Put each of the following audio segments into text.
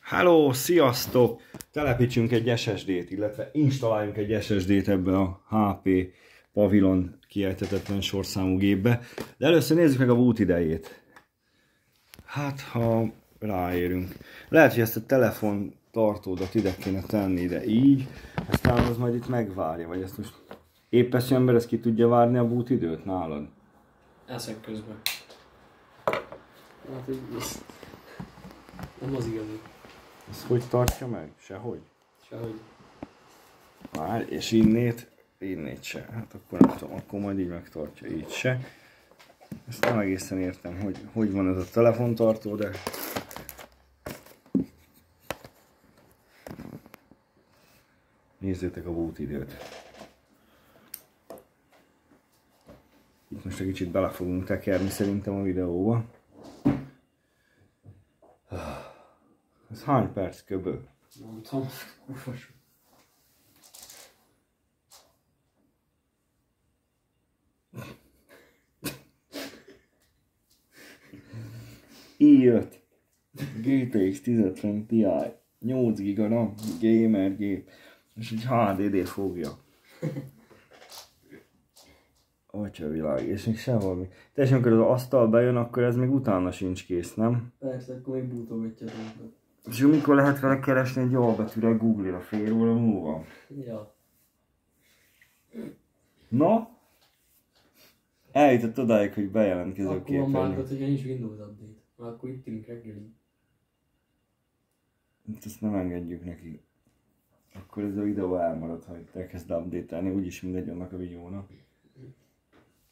Hello, sziasztok! Telepítsünk egy SSD-t, illetve installáljunk egy SSD-t ebbe a HP Pavilion kiejthetetlen sorszámú gépbe. De először nézzük meg a boot idejét. Hát, ha ráérünk. Lehet, hogy ezt a telefon tartódat ide kéne tenni, ide így, aztán az majd itt megvárja, vagy ezt most éppes ember ezt ki tudja várni a boot időt nálad? Eszek közben. Hát ez nem az igazi. Ezt hogy tartja meg? Sehogy? Sehogy. Már, és innét se. Hát akkor nem tudom, akkor majd így megtartja, így se. Ezt nem egészen értem, hogy van ez a telefontartó, de... Nézzétek a boot időt. Itt most egy kicsit bele fogunk tekerni szerintem a videóba. Ez hány perc köbö? Nem tudom. i5 GTX 1050 Ti 8 GB RAM gamer gép és egy HDD fogja. Atyavilág, és még sehol még. Teljesen amikor az asztal bejön, akkor ez még utána sincs kész, nem? Persze, akkor még bútogatja dolgokat. És mikor lehet vele keresni egy albatűre Google-ra fél óra múlva? Ja. Na? Eljutott odáig, hogy bejelentkező Akkor van már, hogyha nincs Windows Update. Már akkor itt ülünk reggelig. Ezt nem engedjük neki. Akkor ez a videó elmarad, ha itt elkezd update-elni, úgyis mindegy annak a videónak.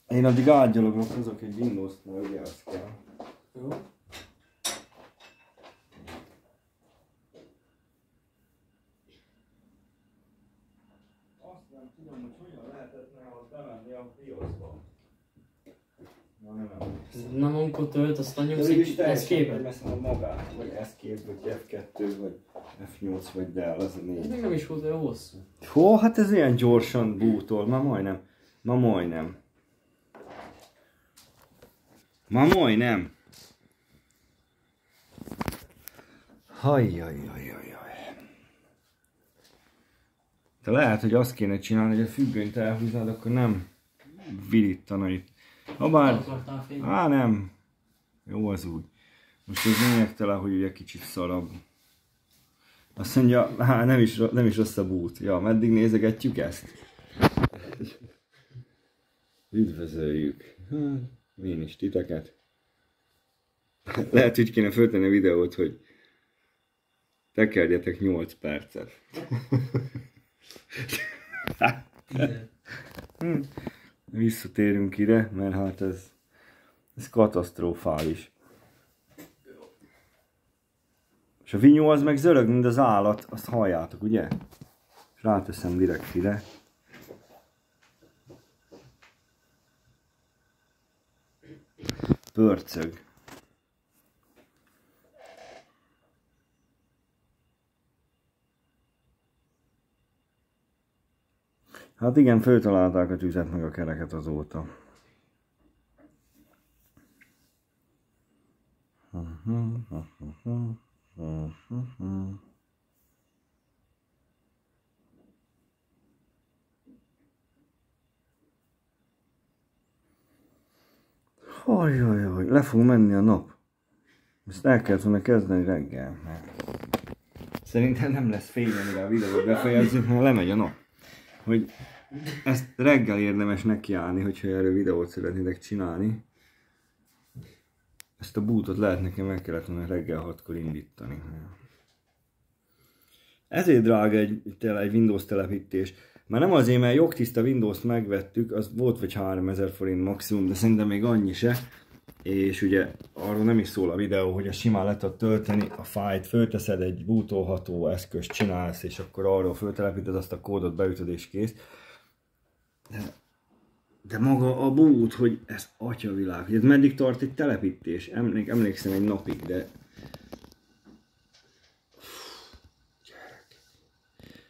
Én addig átgyalogok, hozok egy Windows-t, mert ugye azt kell. Jó. Azt nem tudom, hogy hogyan lehetett ahhoz bemenni a BIOS-ba. Na nem. Nem amikor tölt, aztán nyomsz egy Escape-et. Veszem a magát, vagy Escape, vagy F2, vagy F8, vagy Dell, az a Ez négy. még nem is volt olyan hosszú. Hó, hát ez ilyen gyorsan bootol, ma majdnem. Hajjajjajjajjaj. De lehet, hogy azt kéne csinálni, hogy a függönyt elhúznád, akkor nem virítana itt. Habár... nem. Jó az úgy. Most ez lényegtelen, hogy ugye kicsit szarabb. Azt mondja, nem is rossz a boot. Ja, meddig nézegetjük ezt? Üdvözöljük. Én is titeket. Lehet, hogy kéne föltenni a videót, hogy tekerjetek 8 percet. Visszatérünk ide, mert hát ez katasztrofális. És a vinyó az meg zörög, mint az állat, azt halljátok, ugye? És ráteszem direkt ide. Pörcög. Hát igen, föltalálták a tüzet meg a kereket azóta. Ajajaj, le fog menni a nap. Ezt el kellett volna kezdeni reggel, mert szerintem nem lesz fény, amire a videót befejezzük, mert lemegy a nap. Hogy ezt reggel érdemes nekiállni, hogyha erről videót szeretnétek csinálni. Ezt a bootot lehet nekem meg kellett volna reggel 6-kor indítani. Ezért drága egy Windows telepítés. Már nem azért, mert jogtiszta Windows-t megvettük, az volt vagy 3000 forint maximum, de szerintem még annyi se. És ugye arról nem is szól a videó, hogy a simán le tudod tölteni a fájlt, fölteszed egy bootolható eszközt, csinálsz, és akkor arról föltelepíted, azt a kódot beütöd és kész. De maga a boot, hogy ez atyavilág, hogy ez meddig tart egy telepítés, emlékszem egy napig, de...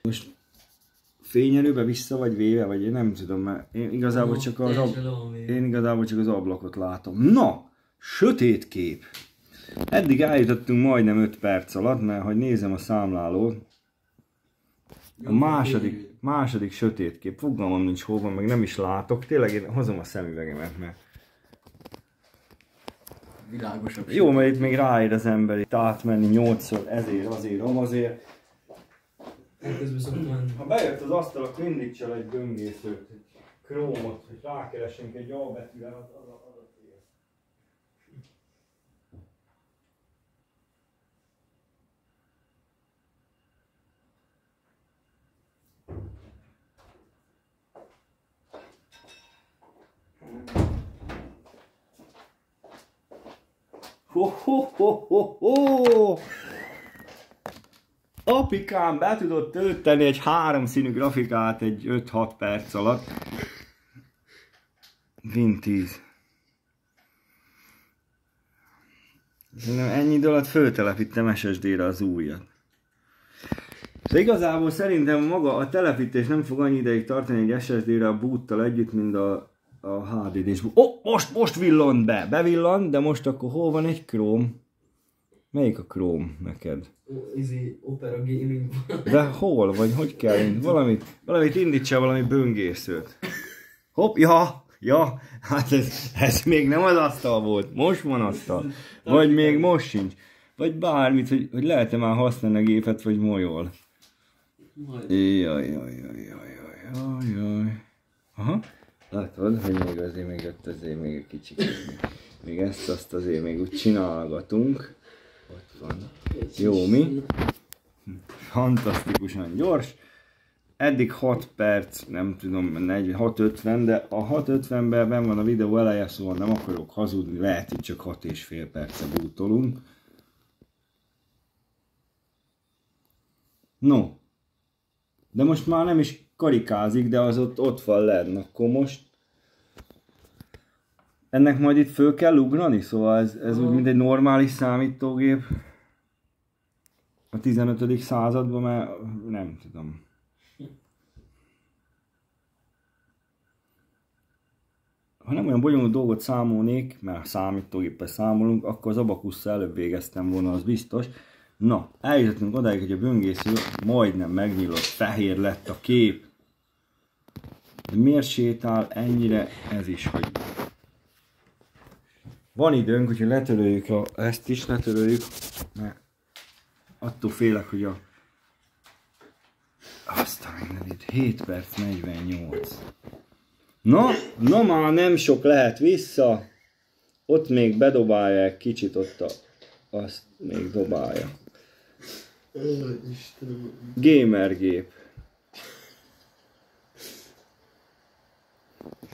Most fényerőbe vissza vagy véve, vagy én nem tudom, mert én igazából csak az ablakot látom. Na! Sötét kép! Eddig eljutottunk majdnem 5 perc alatt, mert hogy nézem a számlálót, a második sötét kép, fogalmam nincs hol van, meg nem is látok, tényleg én hozom a szemüvegemet, mert világosabb. jó, mert itt még ráér az ember itt átmenni 8-szor, ezért, azért. Közben szoktam menni. Ha bejött az asztalra, mindig csel egy böngészőt, egy krómot, hogy rákeresünk egy A betűre, az cél. Ho. Apikám be tudott tölteni egy 3 színű grafikát egy 5-6 perc alatt. Win 10. Ennyi idő alatt föltelepítem SSD-re az újat. De igazából szerintem maga a telepítés nem fog annyi ideig tartani egy SSD-re a boottal együtt, mint a HDD. Most villant be! Bevillant, de most akkor hol van egy Chrome? Melyik a Chrome neked? Opera Gaming. De hol? Vagy hogy kell? Valamit indítsa, valami böngészőt. Hopp, ja, hát ez még nem az asztal volt. Most van asztal. Vagy még most sincs. Vagy bármit, hogy lehet-e már használni a gépet, vagy molyol. Jaj. Aha. Látod, hogy még ott azért még egy kicsit. Még ezt-azt azért még úgy csinálgatunk. Ott van. Jó, mi? Fantasztikusan gyors. Eddig 6 perc, nem tudom, 6.50, de a 6.50-ben benn van a videó eleje, szóval nem akarok hazudni, lehet itt csak 6,5 perce bútolunk. No. De most már nem is karikázik, de az ott van lenn, akkor most ennek majd itt föl kell ugrani, szóval ez úgy, mint egy normális számítógép a 15. században, mert nem tudom. Ha nem olyan bonyolult dolgot számolnék, mert a számítógéppel számolunk, akkor az abakusszal előbb végeztem volna, az biztos. Na, eljutottunk odáig, hogy a böngésző majdnem megnyílott, fehér lett a kép. De miért sétál ennyire? Ez is, hogy van időnk, hogyha letöröljük ezt is, mert attól félek, hogy azt a mindenit, 7 perc 48. Na már nem sok lehet vissza. Ott még bedobálja egy kicsit, azt még dobálja. Gamergép.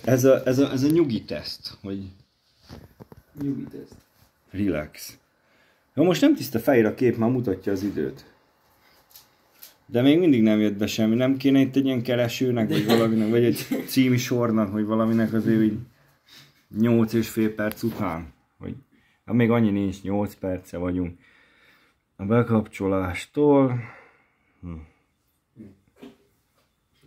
Ez a nyugi teszt, hogy Nyugi teszt. Relax. Ja, most nem tiszta fehér a kép, már mutatja az időt. De még mindig nem jött be semmi. Nem kéne itt egy ilyen keresőnek, vagy valaminek, vagy egy cími sornak, vagy valaminek azért így 8,5 perc után. Vagy, hát még annyi nincs, 8 perce vagyunk a bekapcsolástól.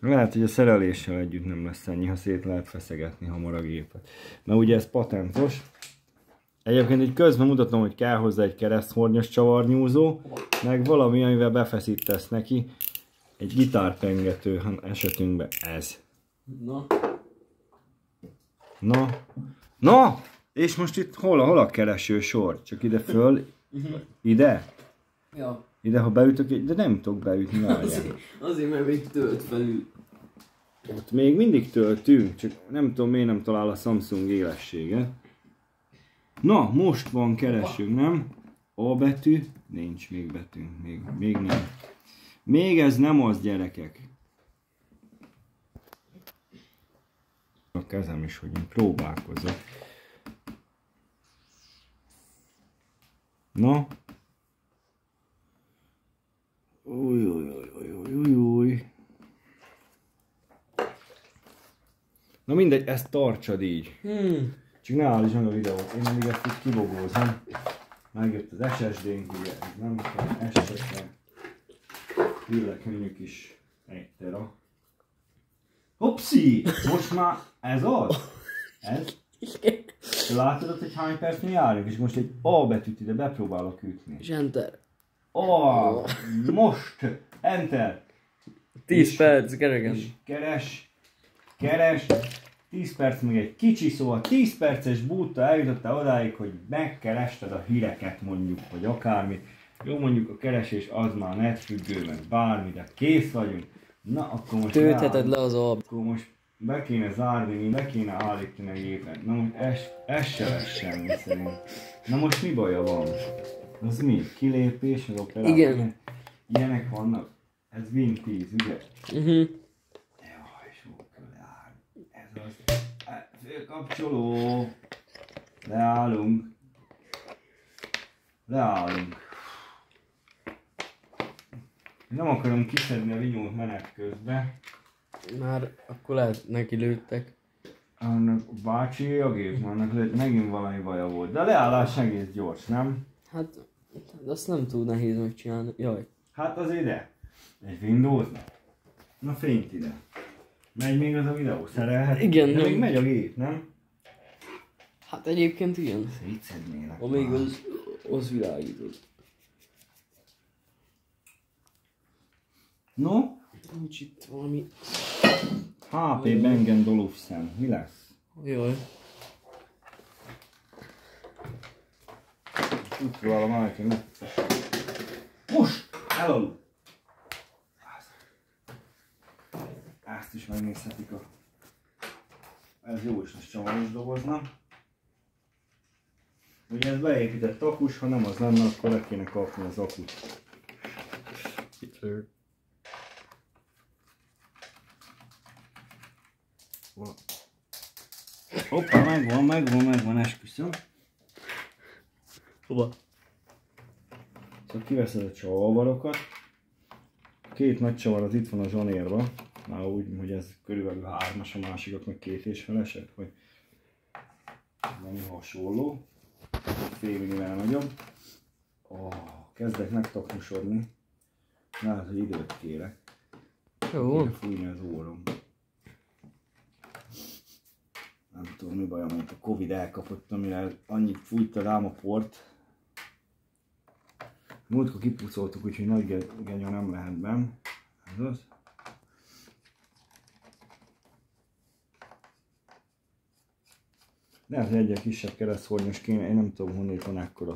Lehet, hogy a szereléssel együtt nem lesz ennyi, ha szét lehet feszegetni hamar a gépet. Mert ugye ez patentos. Egyébként így közben mutatom, hogy kell hozzá egy kereszthornyos csavarnyúzó, meg valami, amivel befeszítesz neki. Egy gitárpengető, esetünkben ez. Na! És most itt hol a kereső sor? Csak ide föl? Ide? Ja. Ide, ha beütök, de nem tudok beütni, várjál. Azért, mert még tölt felül. Ott még mindig töltünk, csak nem tudom, miért nem talál a Samsung élességet. Na, most van keresünk, nem? A betű, nincs még betűnk, még nem. Még ez nem az, gyerekek. A kezem is, hogy én próbálkozok. Na. Új. Na mindegy, ezt tartsad így. Csak ne állíts meg a videót, én mindig ezt itt kibogózom. Megjött az SSD-nk, ugye, nem tudom, SSD-en. Villekönnyű kis 1 tera. Hopszi! Most már ez az? Ez? Te látod, hogy hány percnél járunk, és most egy A betűt ide bepróbálok ütni. És enter. Most! Enter! 10 perc, kereken. És keres. 10 perc még egy kicsi, szóval 10 perces búta eljutottál odáig, hogy megkerested a híreket mondjuk, vagy akármit. Jó, mondjuk a keresés az már netfüggő, meg bármi, de kész vagyunk. Na, akkor most Töltheted le az alap. Akkor most be kéne zárni, be kéne állítani a gépet. Na most ez se lesz semmi szerint. Na most mi baja van? Az mi? Kilépés, meg operáció? Igen. Ilyenek vannak? Ez Win 10, ugye? Jaj, Sokkal leáll. Ez az. Félkapcsoló. Leállunk. Nem akarom kiszedni a vinyót menet közben. Már akkor lehet neki lőttek. Annak bácsi a gép, annak megint valami baja volt. De a leállás egész gyors, nem? Hát, azt nem túl nehéz megcsinálni. Jaj. Hát az ide. Egy Windows-nak. Na fényt ide. Megy még az a videó, szerelhet? Igen, de nem. még megy a gép, nem? Hát egyébként igen. Szétszednélek. Ha még az világítod. No? Nincs itt valami. HP Bang & Olufsen. Mi lesz? Jaj. Úgy próbálom állítani. Most! Elalud! Ezt is megnézhetik a... Ez jó is lesz csavaros dobozna. Ugye ez beépített akus, ha nem az lenne, akkor le kéne kapni az akut. Hoppá, megvan, esküszöm. Hova? Szóval kiveszed a csavarokat. Két nagy csavar az itt van a zsanérban. Már úgy, hogy ez körülbelül 3-as, a másikak meg 2,5-esek, vagy valami hasonló. Félivel nagyobb. Kezdek megtaknosodni. Lehet, hogy időt kérek. Jó. Kéne fújni az órom. Nem tudom mi bajom, amit a Covid elkapott, amire annyit fújta rám a port. Múltkor kipucoltuk, úgyhogy nagy genyó nem lehet benn. Ez az. Lehet, hogy egyre kisebb kereszthornyos kéne, én nem tudom honnét van ekkora.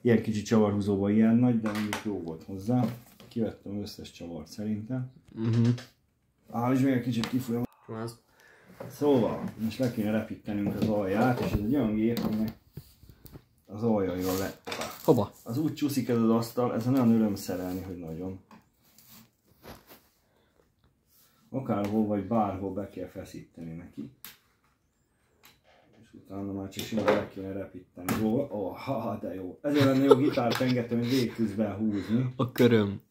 Ilyen kicsi csavarhúzóban ilyen nagy, de mondjuk jó volt hozzá. Kivettem az összes csavart szerintem. És még egy kicsit kifújom. Szóval, most le kéne repítenünk az alját, és ez egy olyan gép, aminek az aljaival le... Hova? Az úgy csúszik ez az asztal, ezen olyan öröm szerelni, hogy nagyon. Akárhol vagy bárhol be kell feszíteni neki. És utána már csak simán le kéne repíteni. De jó. Ezért lenne jó gitárpengető, hogy végig tudsz behúzni. A köröm.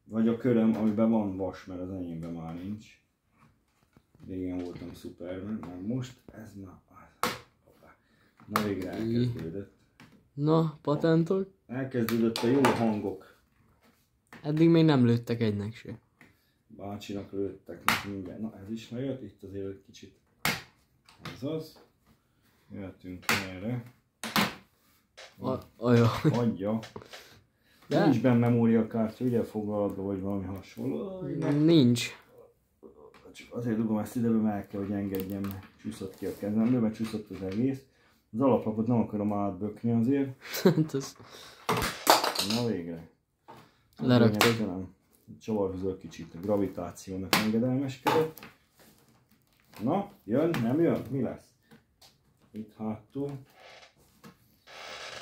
Vagy a köröm, amiben van vas, mert az enyémben már nincs. Régen voltam Superman, mert most ez na végre elkezdődött. Na, patentok? Elkezdődött a jó hangok. Eddig még nem lőttek egynek se. Bácsinak lőttek, most mindjárt. Na ez is megjött, itt azért egy kicsit. Ez az. Jöttünk erre. Adja. De? Nincs benne memóriakártya, ugye foglalatban vagy valami hasonló. Nincs. Csak azért dugom ezt ide, mert el kell, hogy engedjem, mert csúszott ki a kezemből, mert csúszott az egész. Az alaplapot nem akarom átbökni azért. Na végre. Leraktad. Csavarhúzol kicsit, a gravitációnak engedelmeskedett. Na, jön, nem jön? Mi lesz? Itt hátul.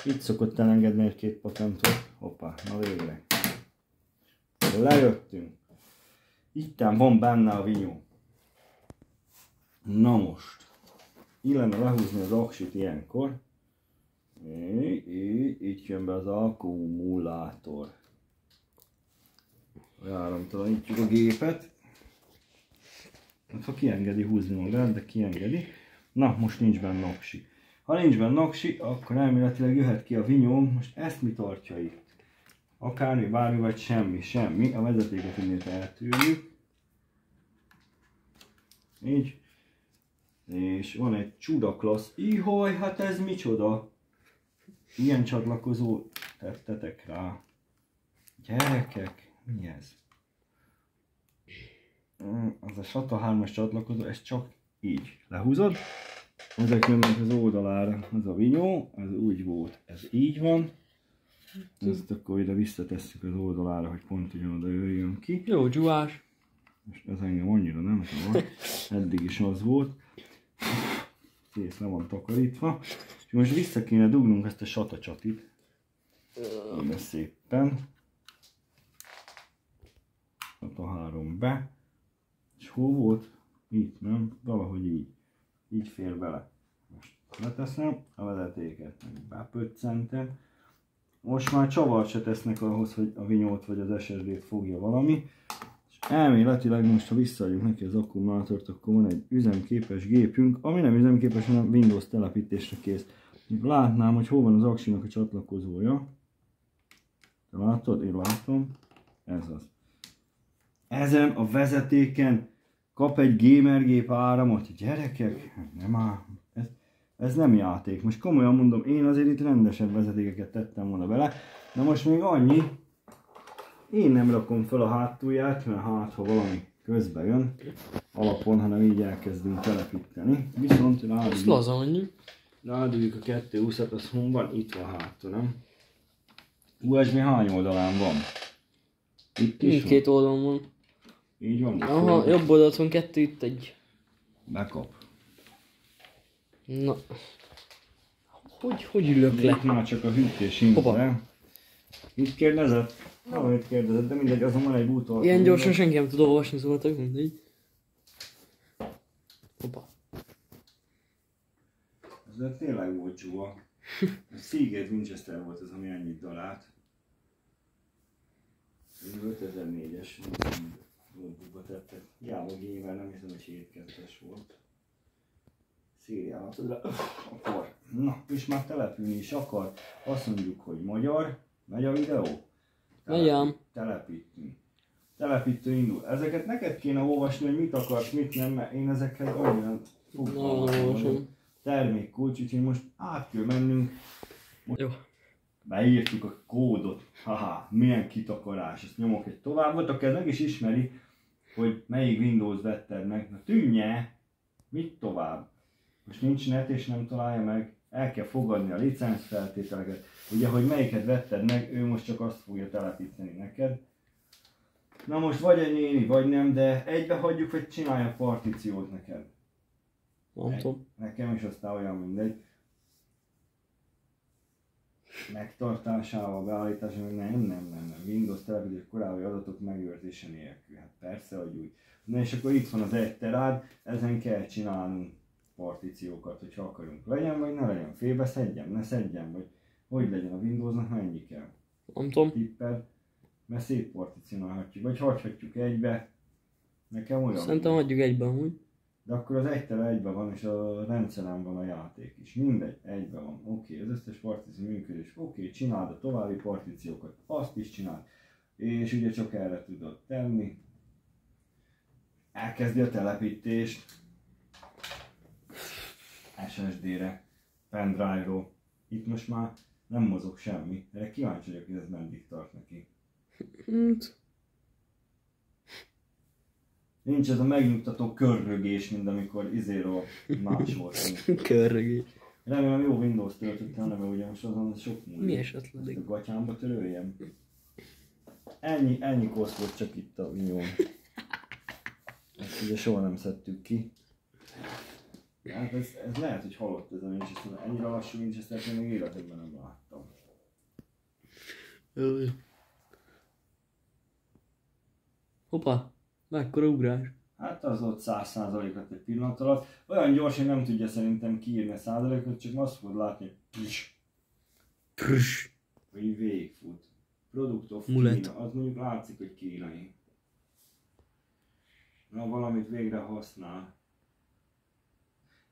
Itt szokott elengedni egy-két patentot. Hoppá, na végre. Lejöttünk. Itten van benne a vinyó. Na most. Illene lehúzni az aksit ilyenkor. Így jön be az akkumulátor. Áramtalanítjuk a gépet. Hát, ha kiengedi, húzni magát, de kiengedi. Na, most nincs benne aksi. Ha nincs benne aksi, akkor elméletileg jöhet ki a vinyóm. Most ezt mi tartja itt? Akármi, bármi, vagy semmi. A vezetéket innét eltűrjük. Így. És van egy Csuda Klassz. Ihoj, hát ez micsoda? Ilyen csatlakozó tettetek rá. Gyerekek, mi ez? Az a SATA 3-as csatlakozó, ez csak így lehúzod. Ezek jönnek az oldalára, az a vinyó, ez úgy volt, ez így van. Ezt akkor ide visszatesszük az oldalára, hogy pont ugyanoda jöjjön ki. Jó dzsúvás. Most ez engem annyira nem zavar, eddig is az volt. Kész, le van takarítva. És most vissza kéne dugnunk ezt a SATA csatit. Ide szépen. SATA 3 be. És hol volt? Itt, nem? Valahogy így. Így fér bele. Most leteszem a vezetéket, meg bepöccentem. Most már csavart se tesznek ahhoz, hogy a vinyót vagy az SSD-t fogja valami. És elméletileg most, ha visszaadjuk neki az akkumulátort, akkor van egy üzemképes gépünk, ami nem üzemképes, hanem Windows telepítésre kész. Látnám, hogy hol van az aksinak a csatlakozója. Te látod? Én látom. Ez az. Ezen a vezetéken kap egy gamergép áramot. Gyerekek, nem áll. Ez nem játék. Most komolyan mondom, én azért itt rendesebb vezetékeket tettem volna bele. De most még annyi, én nem rakom fel a hátulját, mert hát ha valami közbe jön alapon, hanem így elkezdünk telepíteni. Viszont rádugjuk a 220-at, az hol van? Itt van hátul, nem? USB hány oldalán van? Itt is Mindkét oldalon van. Így van? Aha, jobb oldalt van 2, itt egy. Bekap. Na. Hogy ülök le? Itt már csak a hűtés indul. Mit kérdezett? Valamit kérdezett, de mindegy, azon van egy bútor. Ilyen gyorsan senki nem tud olvasni, szóval tök mindegy. Hoppa. Ez tényleg volt csúva. A Seagate Winchester volt az, ami ennyit dalált. Ez 5004-es notebookba tettek. Hiába gamer, nem hiszem, hogy 7-2-es volt. Szériálatod le. Akkor. Na, és már települni is akar. Azt mondjuk, hogy magyar. Megy a videó? Megyem. Telepítni. Telepítő indul. Ezeket neked kéne olvasni, hogy mit akarsz, mit nem, mert én ezekhez olyan fogalmazom. Termékkulcs, úgyhogy most át kell mennünk. Jó. Beírtuk a kódot. Haha, milyen kitakarás. Ezt nyomok egy továbbot, akkor ez meg is ismeri, hogy melyik Windows vetted meg. Na tűnje! Mit tovább? Most nincs net és nem találja meg. El kell fogadni a licenc feltételeket. Ugye, hogy melyiket vetted meg, ő most csak azt fogja telepíteni neked. Na most vagy egy néni, vagy nem, de egybe hagyjuk, vagy csinálja partíciót neked. Nem tudom. Nekem is aztán olyan mindegy. Megtartásával, beállításával, nem. Windows telepítés korábbi adatok megőrzése nélkül. Hát persze, hogy úgy. Na és akkor itt van az 1 terád, ezen kell csinálnunk partíciókat, hogyha akarunk. Legyen vagy ne legyen, félbe szedjem, ne szedjem, vagy hogy legyen a Windowsnak mennyi kell. Nem tudom. Tippel, mert szétparticionálhatjuk, vagy hagyhatjuk egybe. Nekem olyan. Szerintem hagyjuk egyben úgy. De akkor az 1 tera egyben van, és a rendszeren van a játék is. Mindegy, egyben van. Oké, az összes partíció működés. Oké, csináld a további partíciókat. Azt is csináld. És ugye csak erre tudod tenni. Elkezdi a telepítést. SSD-re, pendrive-ról. Itt most már nem mozog semmi. Erre kíváncsi vagyok, hogy ez meddig tart neki. Nincs ez a megnyugtató körrögés, mint amikor izéről más volt. Körrögés. Remélem jó Windows töltöttem, nem ugye most azon sok múlik. Mi esetleg? A gatyámba töröljem. Ennyi kosz volt csak itt a vinyón. Ezt ugye soha nem szedtük ki. Hát ez lehet, hogy halott ez a Winchester. Ennyire lassú Winchester-t én még életemben nem láttam. Hoppá, mekkora ugrás. Hát az ott 100%-at egy pillanat alatt. Olyan gyors, hogy nem tudja szerintem kiírni a százalékot, csak azt fogod látni, hogy Prüss. hogy végigfut. Product of Mulet. Kína, az mondjuk látszik, hogy kínai. Na, valamit végre használ.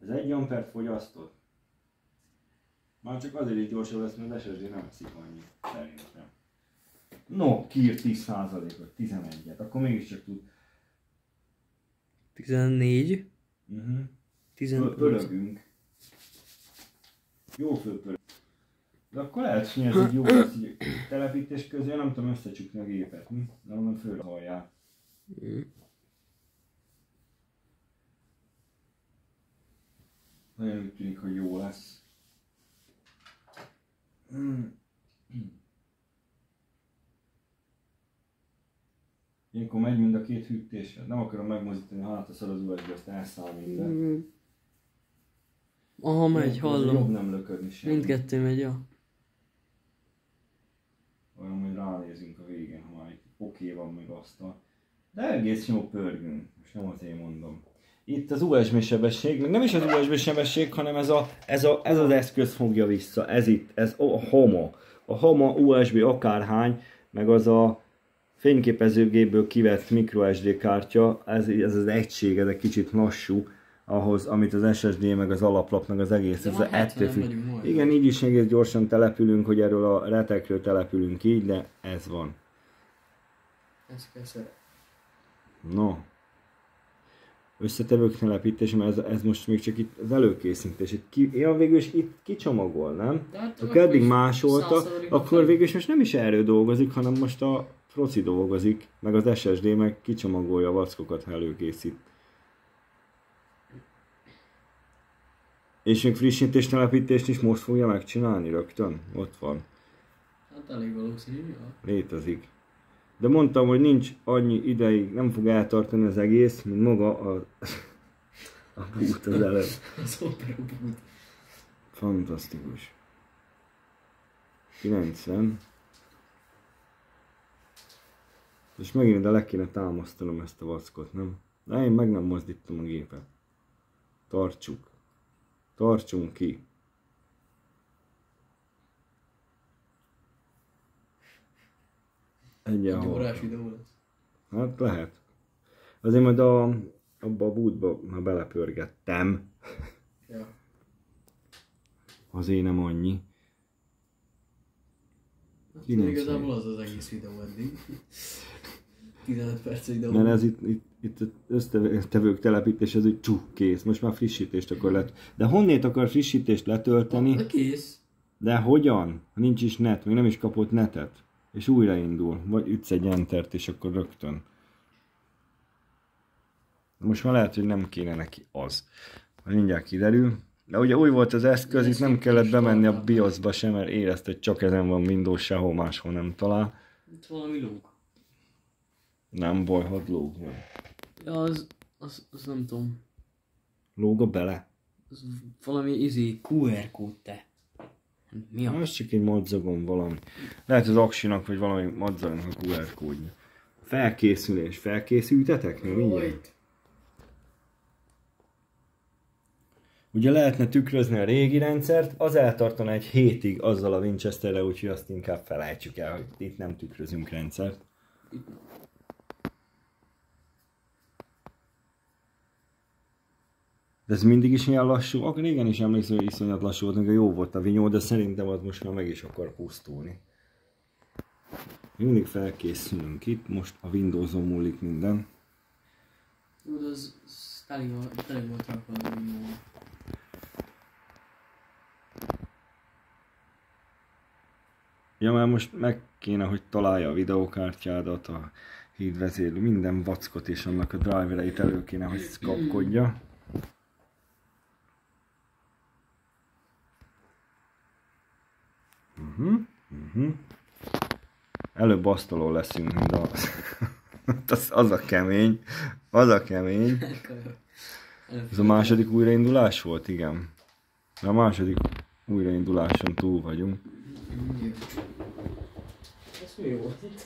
Ez 1 ampert fogyasztott. Már csak azért is gyorsabb lesz, mert a SSD nem eszik annyit, szerintem. No, kiírt 10%-ot, 11-et, akkor mégiscsak tud. 14. Pörögünk. Jó fölpörög. De akkor lehet, hogy ez így jó lesz, hogy telepítés közben, nem tudom összecsukni a gépet, mi? De onnan föl hallják. Nagyon úgy tűnik, hogy jó lesz. Ilyenkor megy mind a két hűtésre. Nem akarom megmozdítani, hát az USB, azt elszáll minden. Aha, megy, hallom. Jobb nem löködni sem. Mindkettő megy, ja. Olyan, hogy ránézünk a végén, ha már oké van meg asztal. De egész jó pörgünk, most nem azt én mondom. Itt az USB sebesség, meg nem is az USB sebesség, hanem ez az eszköz fogja vissza. Ez itt, ez a HOMA. A HOMA USB akárhány, meg az a fényképezőgépből kivett microSD kártya, ez az egység, ez egy kicsit lassú, ahhoz, amit az SSD, meg az alaplap, meg az egész, ez ettől függ. Igen, így is egész gyorsan települünk, hogy erről a retekről települünk így, de ez van. Ez kell szeretni. No. Összetevők telepítés, mert ez most még csak itt az előkészítés. Végül is itt kicsomagol, nem? Akkor eddig másolta, akkor végül is most nem is erről dolgozik, hanem most a proci dolgozik, meg az SSD meg kicsomagolja a vackokat, ha előkészít. És még frissítés telepítést is most fogja megcsinálni rögtön? Ott van. Hát elég valószínű, ja. Létezik. De mondtam, hogy nincs annyi ideig, nem fog eltartani az egész, mint maga a boot az előbb. Az Opera boot. Fantasztikus. 90. És megint ide le kéne támasztanom ezt a vackot, nem? De én meg nem mozdítom a gépet. Tartsuk. Tartsunk ki. Egy órás videó lesz. Hát lehet. Azért majd abba a bootba már belepörgettem. Ja. Azért nem annyi. Hát igazából az az egész videó eddig. 15 perc videó. Mert ez itt összetevők telepítés, ez úgy kész. Most már frissítést akar De honnét akar frissítést letölteni? Kész. De hogyan? Nincs is net, még nem is kapott netet. És újraindul. Vagy ütsz egy entert, és akkor rögtön. Most már lehet, hogy nem kéne neki az. Mindjárt kiderül. De ugye új volt az eszköz, itt nem kellett bemenni a BIOS-ba sem, mert érezte, hogy csak ezen van Windows, sehol máshol nem talál. Itt valami lóg. Nem baj, hadd lógjon. Ja, az nem tudom. Lóga bele? Az valami QR kód te. Mi az? Az csak egy madzagon valami. Lehet az aksinak, vagy valami madzagon a QR kódja. Felkészülés. Felkészültetek? Még mindjárt. Ugye lehetne tükrözni a régi rendszert, az eltartana egy hétig azzal a Winchesterrel, úgyhogy azt inkább felejtsük el, hogy itt nem tükrözünk rendszert. De ez mindig is ilyen lassú? Akkor régen is emlékszem, hogy iszonyat lassú volt, meg jó volt a vinyó, de szerintem az most már meg is akar pusztulni. Mindig felkészülünk itt, most a Windows-on múlik minden. Jó, de az teli volt rakva a vinyóval. Ja, mert most meg kéne, hogy találja a videokártyádat, a hídvezérlő, minden vackot és annak a drivereit elő kéne, hogy kapkodja. Előbb asztalon leszünk, mint az a kemény. Az a kemény. Ez a második újraindulás volt, igen. A második újrainduláson túl vagyunk. Ez mi volt itt?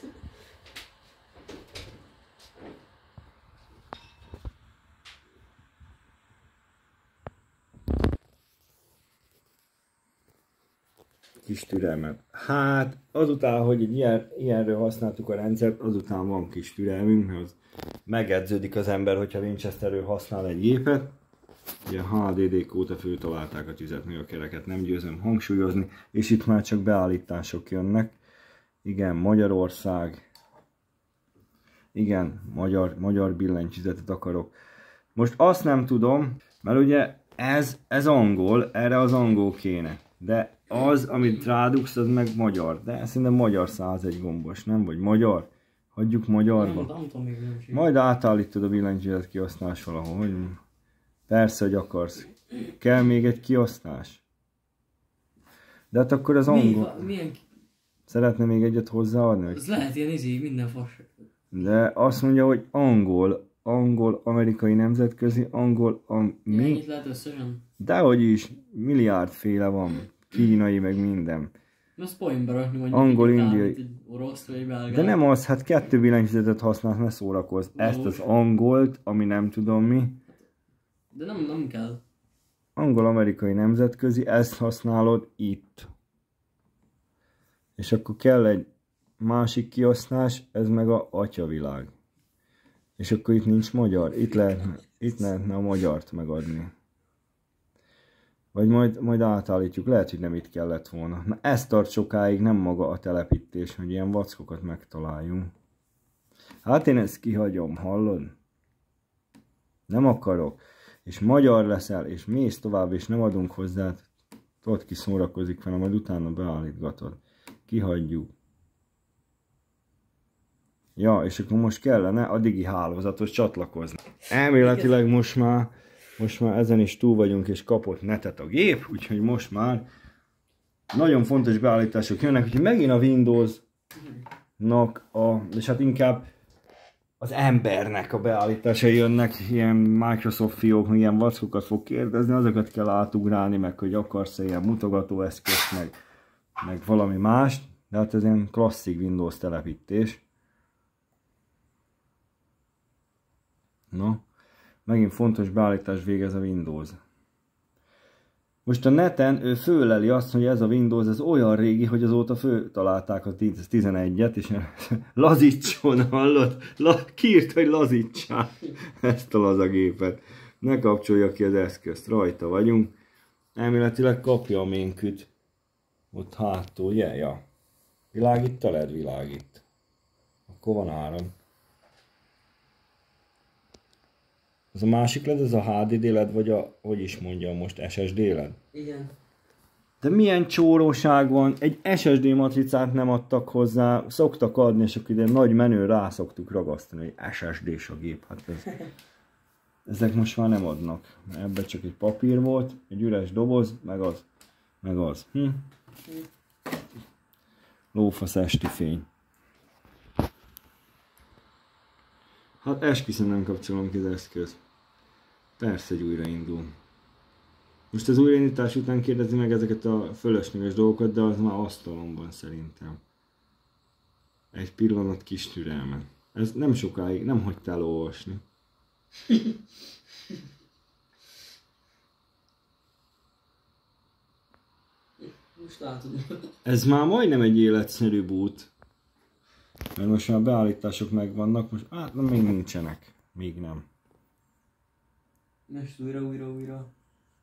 Kis türelmet. Hát azután, hogy egy ilyenről használtuk a rendszert, azután van kis türelmünk, mert az megedződik az ember, hogyha Winchesterről használ egy gépet. Ugye a HDD óta föltalálták a tüzet, meg a kereket, nem győzöm hangsúlyozni, és itt már csak beállítások jönnek. Igen, Magyarország. Igen, magyar billentyűzetet akarok. Most azt nem tudom, mert ugye Ez angol, erre az angol kéne. De az, amit rádugsz, az meg magyar. De szerintem magyar 101 gombos, nem? Vagy magyar? Hagyjuk magyarba. Nem tudom, még nem csinálom. Majd átállítod a billentyűzet kiosztás valahol. Hogy... Persze, hogy akarsz. Kell még egy kiosztás. De hát akkor az angol... Milyen... Szeretne még egyet hozzáadni? Hogy... Az lehet ilyen minden fas. De azt mondja, hogy angol, amerikai nemzetközi, angol, mi? Ennyit lehet összesen? Dehogy is, milliárdféle van. Kínai, meg minden. Azt poénba rakni mondjuk. Angol, indiai. Egy orosz vagy belgát. De nem az, hát 2 billentyűzetet használsz, ne szórakozz. Ezt az angolt, ami nem tudom mi. De nem kell. Angol-amerikai nemzetközi, ezt használod itt. És akkor kell egy másik kiosztás, ez meg a atyavilág. És akkor itt nincs magyar, itt lehetne a magyart megadni. Vagy majd átállítjuk, lehet, hogy nem itt kellett volna. Na ez tart sokáig, nem maga a telepítés, hogy ilyen vackokat megtaláljunk. Hát én ezt kihagyom, hallod? Nem akarok. És magyar leszel, és mész tovább, és nem adunk hozzá, tudod, ki szórakozik vele, majd utána beállítgatod. Kihagyjuk. Ja, és akkor most kellene a digi hálózatos csatlakozni. Elméletileg most már ezen is túl vagyunk, és kapott netet a gép, úgyhogy most már nagyon fontos beállítások jönnek, úgyhogy megint a Windowsnak, és hát inkább az embernek a beállításai jönnek, ilyen Microsoft fiók, ilyen vackokat fog kérdezni, azokat kell átugrálni, meg hogy akarsz-e ilyen mutogatóeszközt, meg valami mást, de hát ez ilyen klasszik Windows telepítés. No, megint fontos beállítás végez a Windows. Most a neten ő föleli azt, hogy ez a Windows ez olyan régi, hogy azóta föltalálták a 11-et, és lazítson, hallod? Kiírt, hogy lazítsál ezt a lazagépet. Ne kapcsolja ki az eszközt, rajta vagyunk. Elméletileg kapja a ménküt. Ott hátul, ugye? Ja. Világít, a LED világít. Akkor van áram. Az a másik LED, ez a HDD LED, vagy a, hogy is mondjam most, SSD LED? Igen. De milyen csóróság van, egy SSD matricát nem adtak hozzá, szoktak adni, és akkor ide nagy menő rá szoktuk ragasztani, hogy SSD-s a gép. Hát ezek most már nem adnak. Ebben csak egy papír volt, egy üres doboz, meg az. Lófasz esti fény. Hát esküszöm nem kapcsolom ki az eszköz. Persze, hogy újraindul. Most az újraindítás után kérdezi meg ezeket a fölösleges dolgokat, de az már asztalomban szerintem. Egy pillanat kis türelmet. Ez nem sokáig, nem hagytál olvasni. Most látod. Ez már majdnem egy életszerű boot. Mert most már a beállítások megvannak, most hát még nincsenek. Még nem. Most újra.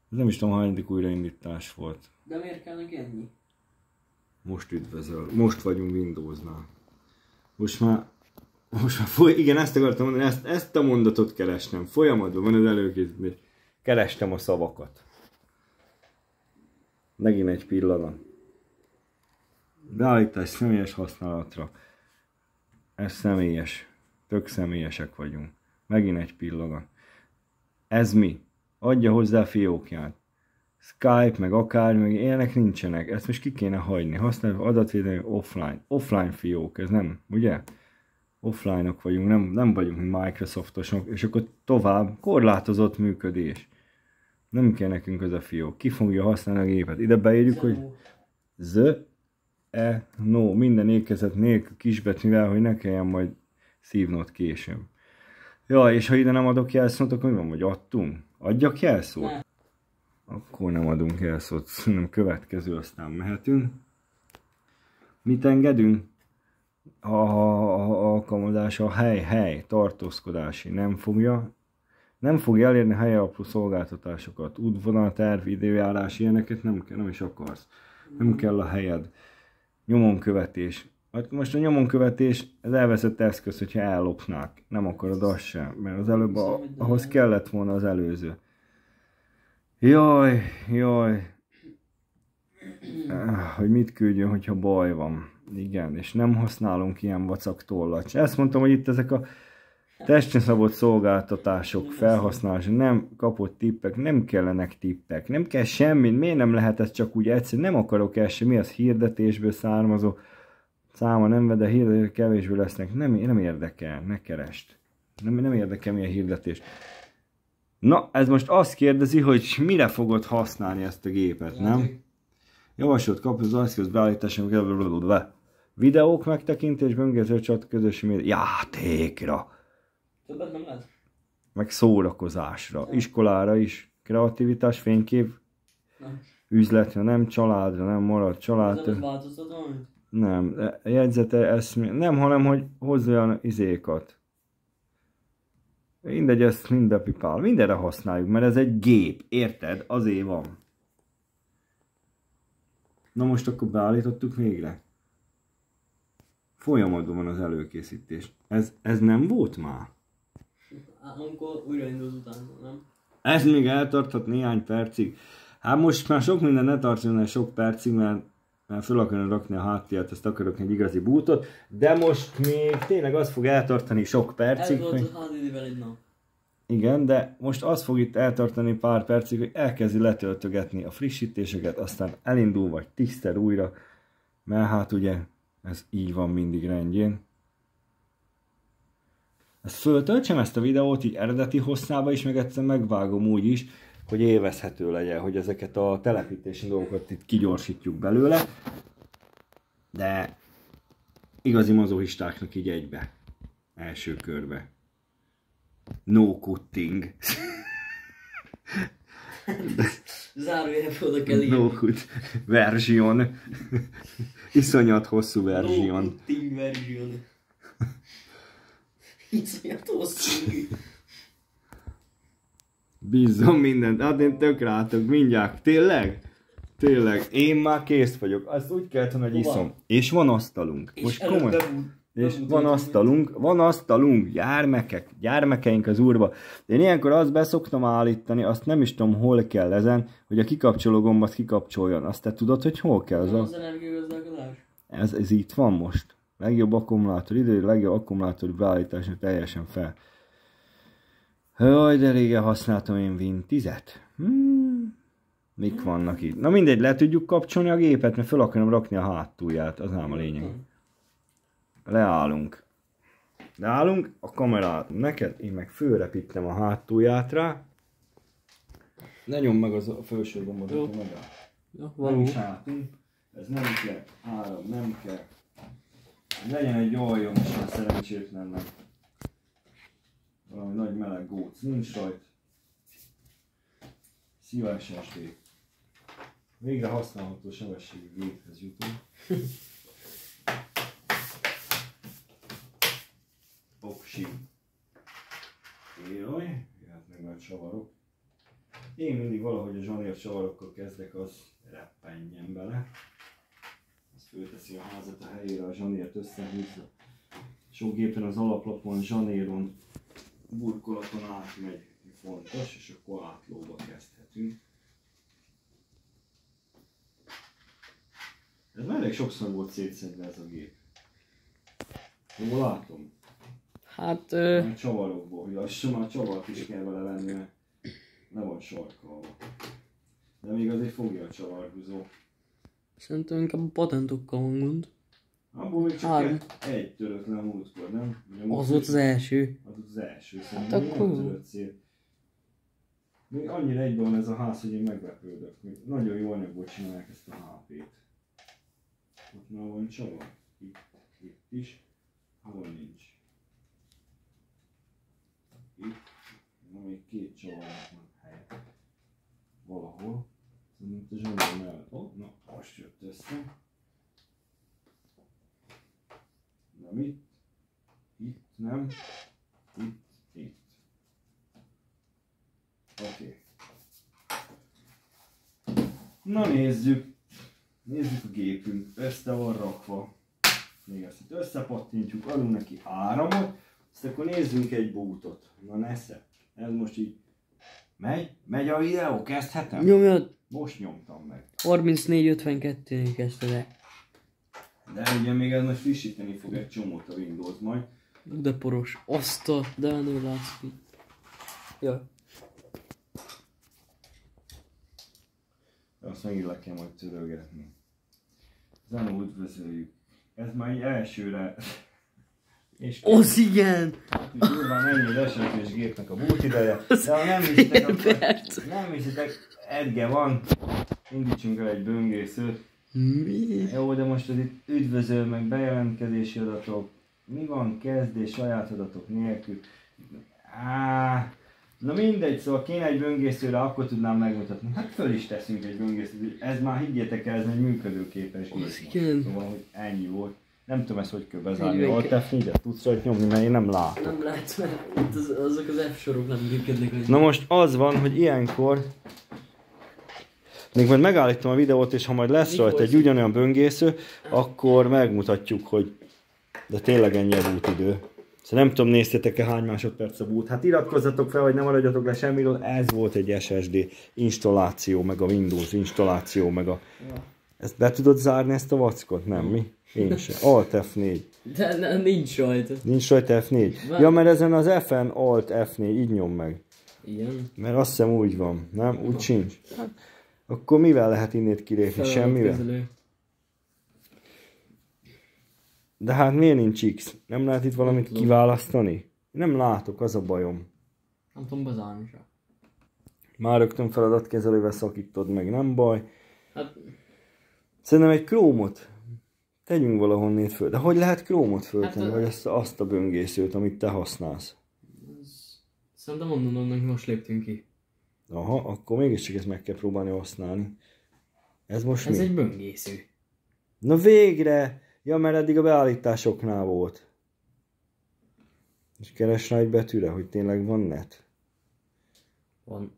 Nem is tudom, hányadik újraindítás volt. De miért kell neki ennyi? Most üdvözöl. Most vagyunk Windowsnál. Most már igen, ezt akartam mondani, ezt a mondatot kerestem. Folyamatban van az előkészítés. Kerestem a szavakat. Megint egy pillanat. Beállítás személyes használatra. Ez személyes. Tök személyesek vagyunk. Megint egy pillanat. Ez mi? Adja hozzá fiókját. Skype, meg akár, meg ilyenek nincsenek. Ezt most ki kéne hagyni. Használjuk adatvédelmi offline. Offline fiók, ez nem, ugye? Offline-ok vagyunk, nem vagyunk Microsoftosok, és akkor tovább korlátozott működés. Nem kell nekünk az a fiók. Ki fogja használni a gépet? Ide beírjuk, hogy no, minden ékezet nélkül kisbetűvel, hogy ne kelljen majd szívnod később. Ja, és ha ide nem adok jelszót, akkor mi van, hogy adtunk? Adjak jelszót? Ne. Akkor nem adunk jelszót, szerintem következő, aztán mehetünk. Mit engedünk? A alkalmazás a hely, tartózkodási, nem fogja elérni hely alapú szolgáltatásokat, útvonalterv, időjárás, ilyeneket nem is akarsz. Nem kell a helyed. Nyomonkövetés. Hát most a nyomonkövetés, ez elveszett eszköz, hogyha ellopnák. Nem akarod azt sem, mert az előbb ahhoz kellett volna az előző. Jaj, hogy mit küldjön, hogyha baj van. Igen, és nem használunk ilyen vacak tollat. Ezt mondtam, hogy itt ezek a testre szabott szolgáltatások felhasználása, nem kapott tippek, nem kellenek tippek, nem kell semmi, miért nem lehet ez csak úgy egyszerű, nem akarok el semmi, az hirdetésből származó száma nem vede, hirdetés kevésbé lesznek, nem érdekel, ne kerest. Nem érdekel milyen hirdetés. Na, ez most azt kérdezi, hogy mire fogod használni ezt a gépet, nem? Javasolt kapja az eszköz beállítása, videók megtekintésben, öngező csat, közösségi média, játékra. Többet nem lehet? Meg szórakozásra, iskolára is, kreativitás, fénykép, üzletre, nem családra, nem marad család. Ez változtat valamit? Nem, jegyzete, eszmé, nem, hanem hogy hozz olyan izékat. Mindegy, ezt mindepipál, mindenre használjuk, mert ez egy gép, érted? Azért van. Na most akkor beállítottuk végre. Folyamatban van az előkészítés. Ez nem volt már? Amikor újraindult utána, nem? Ez még eltarthat néhány percig. Hát most már sok minden ne tartson el sok percig, mert föl akarom rakni a hátteret, ezt akarok egy igazi bútot, de most még tényleg az fog eltartani sok percig. Ez volt a HDD-vel egy nap. Igen, de most az fog itt eltartani pár percig, hogy elkezdi letöltögetni a frissítéseket, aztán elindul vagy tisztel újra, mert hát ugye ez így van mindig rendjén. Ezt föltöltsem ezt a videót így eredeti hosszába is, meg egyszer megvágom úgy is, hogy élvezhető legyen, hogy ezeket a telepítési dolgokat itt kigyorsítjuk belőle, de igazi mazohistáknak így egybe, első körbe. No cutting. Zárójelbe oda kell írni. No cut version. Iszonyat hosszú version. No cutting version. Iszonyat hosszú. Bízzom mindent. Hát én tök rátok, mindjárt. Tényleg? Tényleg. Én már kész vagyok. Azt úgy kellett, hogy iszom. És van asztalunk. És most komoly. És van asztalunk, gyermekeink az úrba. Én ilyenkor azt beszoktam állítani, azt nem is tudom hol kell ezen, hogy a kikapcsoló gombot kikapcsoljon. Azt te tudod, hogy hol kell? Az energiagazdálkodás? Ez itt van most. Legjobb akkumulátor idő, legjobb akkumulátor beállításra teljesen fel. Jaj, de régen használtam én Win 10-et. Mik vannak itt? Na mindegy, le tudjuk kapcsolni a gépet, mert fel akarom rakni a hátulját, az nem a lényeg. Leállunk, a kamerát neked, én meg fölrepítem a hátulját rá. Ne nyomd meg a felső gombot, hogy megáll. Ja, Nem is álltunk, ez nem kell, áram, nem kell. Legyen egy aljom, és már szerencsétlennek. Valami nagy meleg góc, nincs rajt. Szíves SSD. Végre használható sebességű géphez jutunk. Oksi. Jaj, jöhetnek már csavarok. Én mindig valahogy a zsanér csavarokkal kezdek, az reppenjen bele. Az fölteszi a házat a helyére, a zsanért összehúzza. Sok gépen az alaplapon, zsanéron, burkolaton átmegy, fontos, és akkor átlóba kezdhetünk. Ez már elég sokszor volt szétszedve ez a gép. Jól látom? Hát... A csavarokból, hogy lassan már csavart is kell vele lenni, mert le van sarkalva. De még azért fogja a csavarhúzó. Szerintem inkább a patentokkal van gond. Abból még csak egy törött le a múltkor, nem? Az volt az első. Az volt az első, Hát szerintem akkor... nem törött szét. Még annyira egyben van ez a ház, hogy én meglepődök. Még nagyon jó anyagból csinálják ezt a HP-t. Ott már van csavar. Itt is. Hol nincs. Itt. Na még két csavarnak van hely. Valahol. Szerintem a zsangol mellett. Oh, na, most jött össze. Nem itt. Itt nem. Itt. Oké. Na nézzük. Nézzük a gépünk. Össze van rakva. Még ezt itt összepattintjuk, adunk neki áramot. Azt akkor nézzünk egy bútot. Na nesze. Ez most így Megy a videó? Kezdhetem? Nyomjad! Most nyomtam meg. 34.52-nél kezdted el. De ugye még ez most frissíteni fog egy csomót a Windows majd. De poros. Azt a... De nem látszik. Jaj. Azt megint le kell majd törölgetni. Zenó, üdvözöljük. Ez már így elsőre... És Az igen! durván ennyi az esetős gépnek a boot ideje. De ha nem hiszitek, akkor... Nem hiszitek, Edge van. Indítsunk el egy böngészőt. Mi? Jó, de most az itt üdvözöl, meg bejelentkezési adatok. Mi van kezdés saját adatok nélkül? Na mindegy, szóval kéne egy böngészőre, akkor tudnám megmutatni. Hát föl is teszünk egy böngészőt. Ez már higgyétek el, ez egy működőképes gép. Szóval, hogy ennyi volt. Nem tudom ezt hogy kell bezárni. Alt F4-et tudsz rajta nyomni, mert én nem látom. Nem látsz, mert itt azok az F-sorok nem működnek. Na most az van, hogy ilyenkor még majd megállítom a videót, és ha majd lesz rajta egy ugyanolyan böngésző, akkor megmutatjuk, hogy de tényleg ennyi a boot idő. Szóval nem tudom, néztétek-e hány másodperc a boot. Hát iratkozzatok fel, hogy ne maradjatok le semmiről. Ez volt egy SSD installáció, meg a Windows installáció, meg a... Ezt be tudod zárni, ezt a vackot? Nem, mi? Én sem. Alt F4. De nincs rajta. Nincs rajta F4? Ja, mert ezen az FN Alt F4, így nyom meg. Igen. Mert azt hiszem úgy van, nem? Úgy sincs. Hát, akkor mivel lehet innét kilépni? Semmivel? De hát miért nincs X? Nem lehet itt valamit kiválasztani? Nem látok, az a bajom. Nem tudom bezárni sem. Már rögtön feladatkezelővel szakítod meg, nem baj. Hát... Szerintem egy Chrome-ot tegyünk valahonnét föl. De hogy lehet Chrome-ot föltenni? Hát, vagy azt a böngészőt, amit te használsz? Szerintem onnan annak most léptünk ki. Aha, akkor mégiscsak ezt meg kell próbálni használni. Ez most Ez mi? egy böngésző. Na végre! Ja, mert eddig a beállításoknál volt. És keres rá egy betűre, hogy tényleg van net? Van.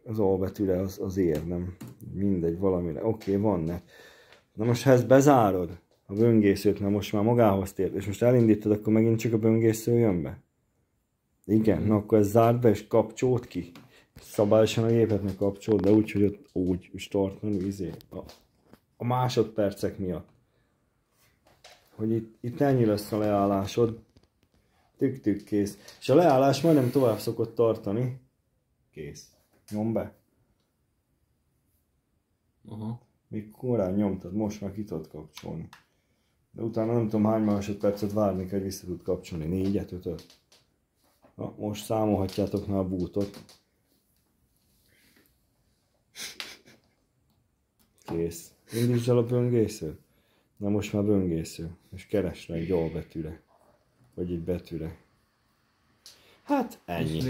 Az A betűre az ér, nem? Mindegy, valamire. Oké, van net. Na most ha ezt bezárod, a böngészőt, mert most már magához tért, és most elindítod, akkor megint csak a böngésző jön be? Igen, na akkor ezt zárd be, és kapcsolt ki. Szabályosan a gépet meg kapcsolt, de úgy, hogy ott úgy, start menü, a másodpercek miatt. Hogy itt ennyi lesz a leállásod. Tük-tük, kész. És a leállás majdnem tovább szokott tartani. Kész. Nyom be. Aha. Még korán nyomtad, most már ki tudod kapcsolni. De utána nem tudom hány másodpercet várni, hogy vissza tud kapcsolni. 4-et, 5-öt. Na, most számolhatjátok már a bootot. Kész. Indítsd el a böngészőt. Na most már böngésző. És keresd egy A betűre. Vagy egy betűre. Hát ennyi.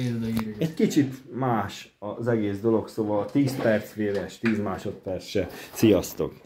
Egy kicsit más az egész dolog, szóval 10 perc véres, 10 másodperc se. Sziasztok!